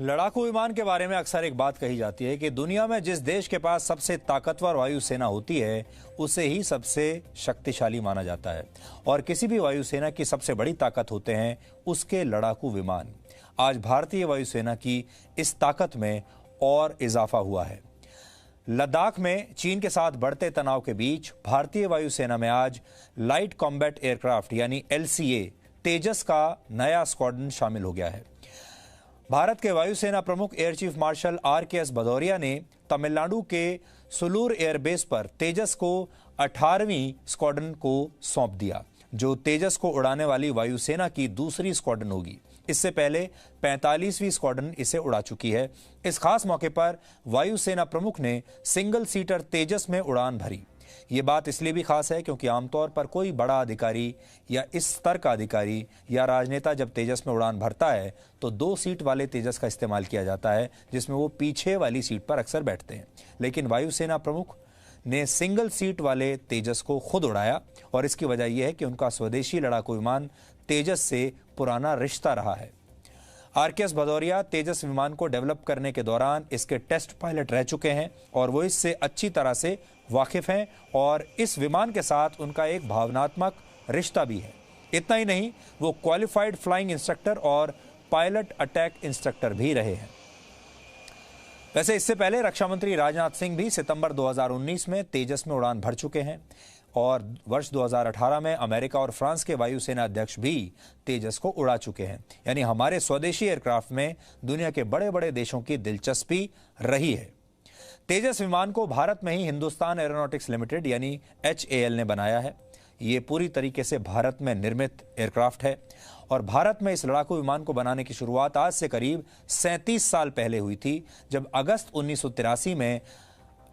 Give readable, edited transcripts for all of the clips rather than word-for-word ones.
लड़ाकू विमान के बारे में अक्सर एक बात कही जाती है कि दुनिया में जिस देश के पास सबसे ताकतवर वायुसेना होती है उसे ही सबसे शक्तिशाली माना जाता है और किसी भी वायुसेना की सबसे बड़ी ताकत होते हैं उसके लड़ाकू विमान। आज भारतीय वायुसेना की इस ताकत में और इजाफा हुआ है। लद्दाख में चीन के साथ बढ़ते तनाव के बीच भारतीय वायुसेना में आज लाइट कॉम्बैट एयरक्राफ्ट यानी LCA तेजस का नया स्क्वाड्रन शामिल हो गया है। भारत के वायुसेना प्रमुख air chief marshal RKS Bhadauria ने तमिलनाडु के सुलूर एयरबेस पर तेजस को 18वीं स्क्वाड्रन को सौंप दिया, जो तेजस को उड़ाने वाली वायुसेना की दूसरी स्क्वाड्रन होगी। इससे पहले 45वीं स्क्वाड्रन इसे उड़ा चुकी है। इस खास मौके पर वायुसेना प्रमुख ने सिंगल सीटर तेजस में उड़ान भरी। ये बात इसलिए भी खास है क्योंकि आमतौर पर कोई बड़ा अधिकारी या इस स्तर का अधिकारी या राजनेता जब तेजस में उड़ान भरता है तो 2 सीट वाले तेजस का इस्तेमाल किया जाता है, जिसमें वो पीछे वाली सीट पर अक्सर बैठते हैं। लेकिन वायुसेना प्रमुख ने सिंगल सीट वाले तेजस को खुद उड़ाया और इसकी वजह यह है कि उनका स्वदेशी लड़ाकू विमान तेजस से पुराना रिश्ता रहा है। RKS भदौरिया तेजस विमान को डेवलप करने के दौरान इसके टेस्ट पायलट रह चुके हैं और वो इससे अच्छी तरह से वाकिफ हैं और इस विमान के साथ उनका एक भावनात्मक रिश्ता भी है। इतना ही नहीं, वो क्वालिफाइड फ्लाइंग इंस्ट्रक्टर और पायलट अटैक इंस्ट्रक्टर भी रहे हैं। वैसे इससे पहले रक्षा मंत्री राजनाथ सिंह भी सितंबर 2019 में तेजस में उड़ान भर चुके हैं और वर्ष 2018 में अमेरिका और फ्रांस के वायुसेना अध्यक्ष भी तेजस को उड़ा चुके हैं। यानी हमारे स्वदेशी एयरक्राफ्ट में दुनिया के बड़े बड़े देशों की दिलचस्पी रही है। तेजस विमान को भारत में ही हिंदुस्तान एरोनॉटिक्स लिमिटेड यानी HAL ने बनाया है। ये पूरी तरीके से भारत में निर्मित एयरक्राफ्ट है और भारत में इस लड़ाकू विमान को बनाने की शुरुआत आज से करीब 37 साल पहले हुई थी, जब अगस्त 1983 में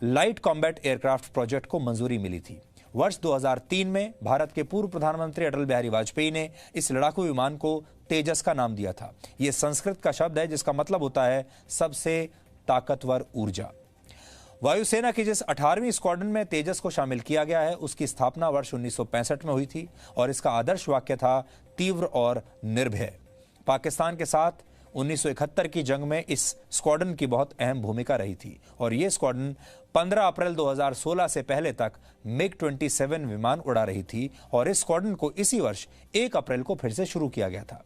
लाइट कॉम्बैट एयरक्राफ्ट प्रोजेक्ट को मंजूरी मिली थी। वर्ष 2003 में भारत के पूर्व प्रधानमंत्री अटल बिहारी वाजपेयी ने इस लड़ाकू विमान को तेजस का नाम दिया था। यह संस्कृत का शब्द है जिसका मतलब होता है सबसे ताकतवर ऊर्जा। वायुसेना की जिस 18वीं स्क्वाड्रन में तेजस को शामिल किया गया है उसकी स्थापना वर्ष 1965 में हुई थी और इसका आदर्श वाक्य था तीव्र और निर्भय। पाकिस्तान के साथ 1971 की जंग में इस स्क्वाड्रन की बहुत अहम भूमिका रही थी और यह स्क्वाड्रन 15 अप्रैल 2016 से पहले तक MiG-27 विमान उड़ा रही थी और इस स्क्वाड्रन को इसी वर्ष 1 अप्रैल को फिर से शुरू किया गया था।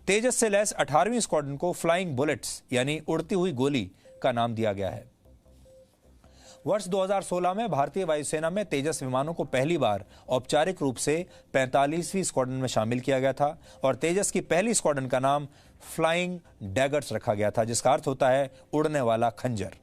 तेजस से लैस 18वीं स्क्वाड्रन को फ्लाइंग बुलेट्स यानी उड़ती हुई गोली का नाम दिया गया है। वर्ष 2016 में भारतीय वायुसेना में तेजस विमानों को पहली बार औपचारिक रूप से 45वीं स्क्वाड्रन में शामिल किया गया था और तेजस की पहली स्क्वाड्रन का नाम फ्लाइंग डैगर्स रखा गया था, जिसका अर्थ होता है उड़ने वाला खंजर।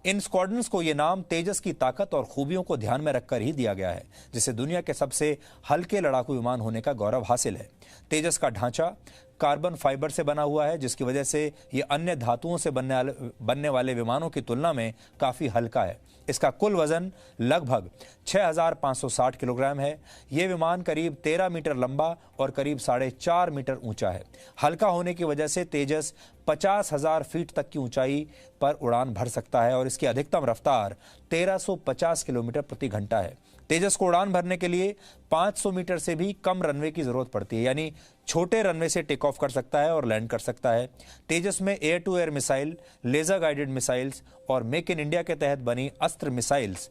इन स्क्वाड्रन्स को यह नाम तेजस की ताकत और खूबियों को ध्यान में रखकर ही दिया गया है, जिसे दुनिया के सबसे हल्के लड़ाकू विमान होने का गौरव हासिल है। तेजस का ढांचा कार्बन फाइबर से बना हुआ है, जिसकी वजह से यह अन्य धातुओं से बनने वाले विमानों की तुलना में काफ़ी हल्का है। इसका कुल वजन लगभग 6560 किलोग्राम है। यह विमान करीब 13 मीटर लंबा और करीब 4.5 मीटर ऊंचा है। हल्का होने की वजह से तेजस 50,000 फीट तक की ऊंचाई पर उड़ान भर सकता है और इसकी अधिकतम रफ्तार 1350 किलोमीटर प्रति घंटा है। तेजस को उड़ान भरने के लिए 500 मीटर से भी कम रनवे की जरूरत पड़ती है, यानी छोटे रनवे से टेक ऑफ कर सकता है और लैंड कर सकता है। तेजस में air to air missile, laser guided missiles और मेक इन इंडिया के तहत बनी अस्त्र मिसाइल्स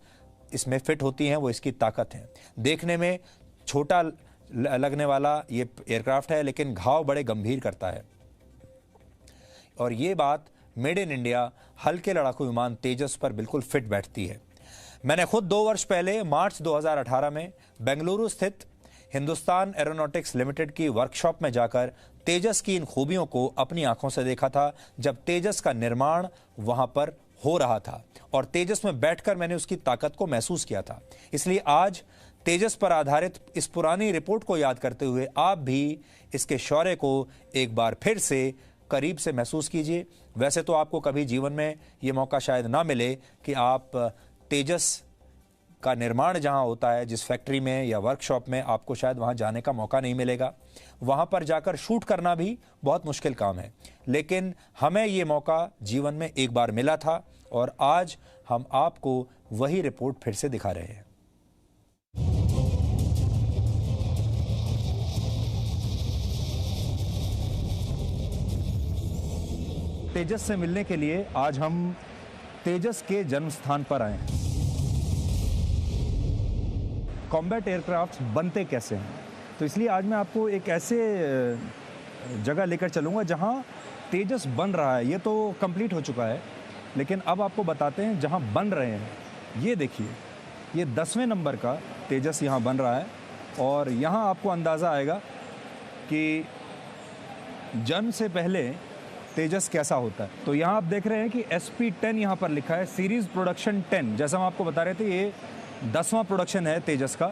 इसमें फिट होती हैं। वो इसकी ताकत है। देखने में छोटा लगने वाला ये एयरक्राफ्ट है, लेकिन घाव बड़े गंभीर करता है और ये बात मेड इन इंडिया हल्के लड़ाकू विमान तेजस पर बिल्कुल फिट बैठती है। मैंने खुद 2 वर्ष पहले मार्च 2018 में बेंगलुरु स्थित हिंदुस्तान एरोनॉटिक्स लिमिटेड की वर्कशॉप में जाकर तेजस की इन खूबियों को अपनी आंखों से देखा था, जब तेजस का निर्माण वहां पर हो रहा था और तेजस में बैठकर मैंने उसकी ताकत को महसूस किया था। इसलिए आज तेजस पर आधारित इस पुरानी रिपोर्ट को याद करते हुए आप भी इसके शौर्य को एक बार फिर से करीब से महसूस कीजिए। वैसे तो आपको कभी जीवन में ये मौका शायद ना मिले कि आप तेजस का निर्माण जहां होता है, जिस फैक्ट्री में या वर्कशॉप में, आपको शायद वहां जाने का मौका नहीं मिलेगा। वहां पर जाकर शूट करना भी बहुत मुश्किल काम है, लेकिन हमें ये मौका जीवन में एक बार मिला था और आज हम आपको वही रिपोर्ट फिर से दिखा रहे हैं। तेजस से मिलने के लिए आज हम तेजस के जन्म स्थान पर आए हैं। कॉम्बैट एयरक्राफ्ट बनते कैसे हैं, तो इसलिए आज मैं आपको एक ऐसे जगह लेकर चलूँगा जहां तेजस बन रहा है। ये तो कंप्लीट हो चुका है, लेकिन अब आपको बताते हैं जहां बन रहे हैं। ये देखिए, ये 10वें नंबर का तेजस यहाँ बन रहा है और यहाँ आपको अंदाज़ा आएगा कि जन्म से पहले तेजस कैसा होता है। तो यहाँ आप देख रहे हैं कि SP-10 यहाँ पर लिखा है, सीरीज़ प्रोडक्शन 10। जैसा हम आपको बता रहे थे, ये 10वां प्रोडक्शन है तेजस का।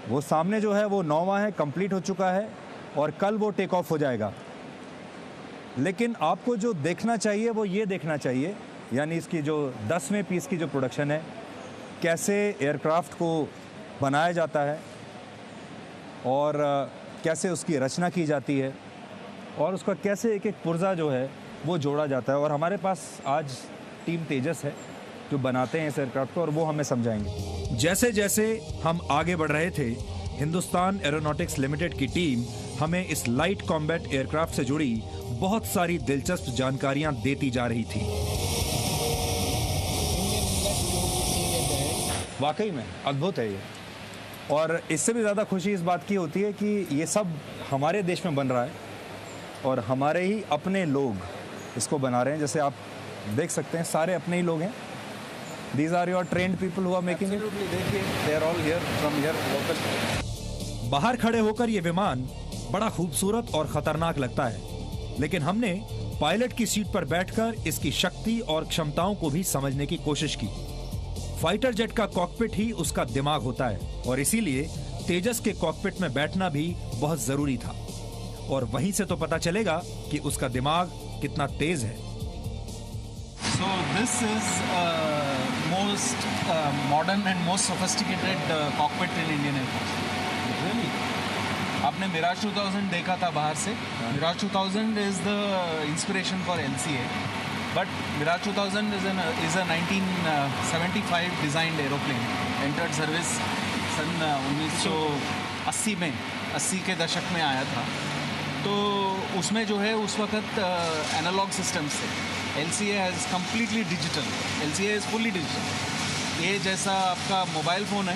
वो सामने जो है वो 9वां है, कंप्लीट हो चुका है और कल वो टेक ऑफ हो जाएगा। लेकिन आपको जो देखना चाहिए वो ये देखना चाहिए, यानी इसकी जो 10वें पीस की जो प्रोडक्शन है, कैसे एयरक्राफ्ट को बनाया जाता है और कैसे उसकी रचना की जाती है और उसका कैसे एक एक पुर्जा जो है वो जोड़ा जाता है। और हमारे पास आज टीम तेजस है जो बनाते हैं इस एयरक्राफ्ट को और वो हमें समझाएंगे। जैसे जैसे हम आगे बढ़ रहे थे, हिंदुस्तान एरोनॉटिक्स लिमिटेड की टीम हमें इस लाइट कॉम्बैट एयरक्राफ्ट से जुड़ी बहुत सारी दिलचस्प जानकारियां देती जा रही थी। वाकई में अद्भुत है ये, और इससे भी ज़्यादा खुशी इस बात की होती है कि ये सब हमारे देश में बन रहा है और हमारे ही अपने लोग इसको बना रहे हैं। जैसे आप देख सकते हैं, सारे अपने ही लोग हैं। These are your trained people who are making it? देखिए, they are all here from here local. बाहर खड़े होकर ये विमान बड़ा खूबसूरत और खतरनाक लगता है, लेकिन हमने पायलट की सीट पर बैठकर इसकी शक्ति और क्षमताओं को भी समझने की कोशिश की। फाइटर जेट का कॉकपिट ही उसका दिमाग होता है और इसीलिए तेजस के कॉकपिट में बैठना भी बहुत जरूरी था। और वहीं से तो पता चलेगा कि उसका दिमाग कितना तेज है। So this is most modern and most sophisticated cockpit in Indian Air Force. Really? आपने मिराज 2000 देखा था बाहर से। Miraj 2000 is the inspiration for LCA, but Mirage 2000 is a 1975 designed aeroplane. Entered service सन 1980 में, 80 के दशक में आया था। तो उसमें जो है उस वक्त एनालॉग सिस्टम्स थे। LCA has completely digital, LCA is fully digital. ये जैसा आपका मोबाइल फ़ोन है,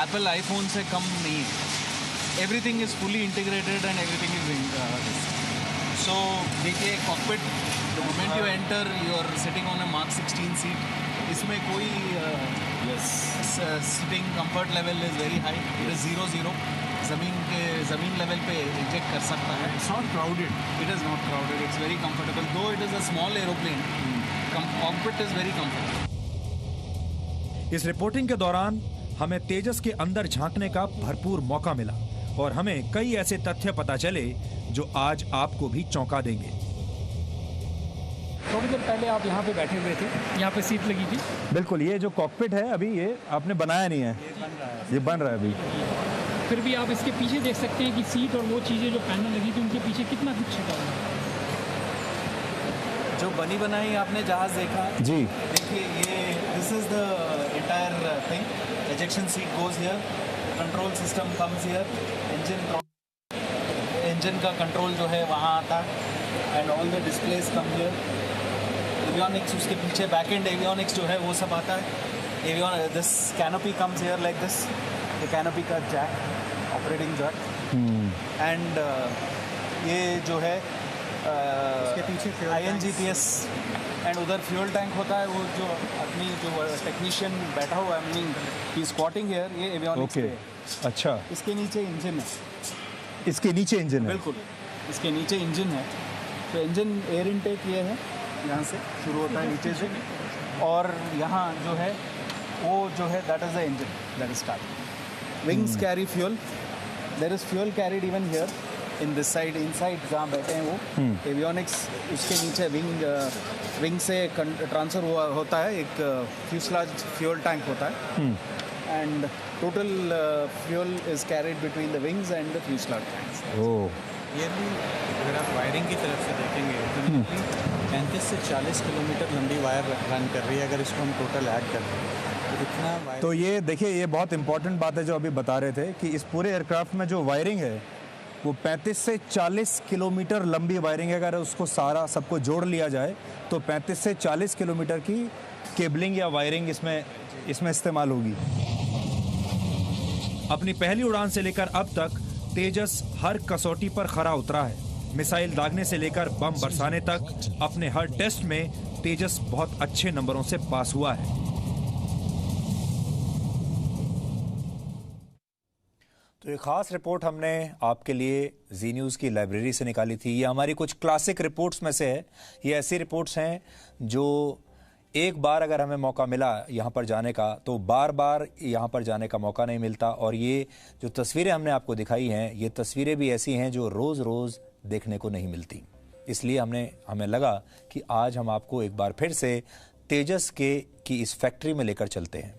एप्पल आईफोन से कम नहीं है। Everything is fully integrated and everything is so देखिए, cockpit the moment you enter you are sitting on a mark 16 seat. इसमें कोई sitting comfort level is very high, it is 0-0। ज़मीन level पे eject कर सकता है। It's not crowded. It is not crowded. It's very comfortable. Though it is a small aeroplane, cockpit is very comfortable. इस reporting के दौरान हमें तेजस के अंदर झांकने का भरपूर मौका मिला और हमें कई ऐसे तथ्य पता चले जो आज आपको भी चौंका देंगे। थोड़ी देर पहले आप यहाँ पे बैठे हुए थे, यहाँ पे सीट लगी थी। बिल्कुल, ये जो कॉकपिट है अभी ये आपने बनाया नहीं है, ये बन रहा है अभी। फिर भी आप इसके पीछे देख सकते हैं कि सीट और वो चीज़ें जो पैनल लगी थी उनके पीछे कितना कुछ छिपा हुआ है। जो बनी बनाई आपने जहाज देखा जी, देखिए, ये this is the entire thing. Ejection seat goes here, control system comes here, engine का कंट्रोल जो है वहाँ आता है and all the displays come here. Avionics उसके पीछे, बैक एंड एवियोनिक्स जो है वो सब आता है। This canopy comes here like this, the canopy का जैक, ऑपरेटिंग जैक। एंड ये जो है उसके पीछे INGPS एंड उधर फ्यूल टैंक होता है। वो जो आदमी जो टेक्नीशियन बैठा हुआ है, ही स्क्वाटिंग हियर, ये एवियोनिक्स पे। अच्छा, इसके नीचे इंजन है। इसके नीचे इंजन है? बिल्कुल, इसके नीचे इंजन है। तो इंजन एयर इनटेक ये है, यहाँ से शुरू होता है नीचे से, और यहाँ जो है वो जो है that is the engine that is start. Wings carry fuel, there is fuel carried even here in this side, inside जहाँ बैठे हैं वो एवियोनिक्स। उसके नीचे विंग से ट्रांसफर होता है, एक फ्यूसलाज फ्यूल टैंक होता है, and total fuel is carried between the wings and the fuselage tanks. ये भी अगर आप वायरिंग की तरफ से देखेंगे तो 35 से 40 किलोमीटर लंबी वायर रन कर रही है। अगर इसको हम टोटल ऐड कर दें तो इतना वायर। तो ये देखिए, ये बहुत इंपॉर्टेंट बात है जो अभी बता रहे थे कि इस पूरे एयरक्राफ्ट में जो वायरिंग है वो 35 से 40 किलोमीटर लंबी वायरिंग है। अगर उसको सारा सबको जोड़ लिया जाए तो 35 से 40 किलोमीटर की केबलिंग या वायरिंग इसमें इस्तेमाल होगी। अपनी पहली उड़ान से लेकर अब तक तेजस हर कसौटी पर खरा उतरा है। मिसाइल दागने से लेकर बम बरसाने तक अपने हर टेस्ट में तेजस बहुत अच्छे नंबरों से पास हुआ है। तो ये खास रिपोर्ट हमने आपके लिए जी न्यूज़ की लाइब्रेरी से निकाली थी। ये हमारी कुछ क्लासिक रिपोर्ट्स में से है। ये ऐसी रिपोर्ट्स हैं जो एक बार अगर हमें मौका मिला यहाँ पर जाने का तो बार बार यहाँ पर जाने का मौका नहीं मिलता। और ये जो तस्वीरें हमने आपको दिखाई हैं, ये तस्वीरें भी ऐसी हैं जो रोज़ रोज़ देखने को नहीं मिलती। इसलिए हमें लगा कि आज हम आपको एक बार फिर से तेजस की इस फैक्ट्री में लेकर चलते हैं।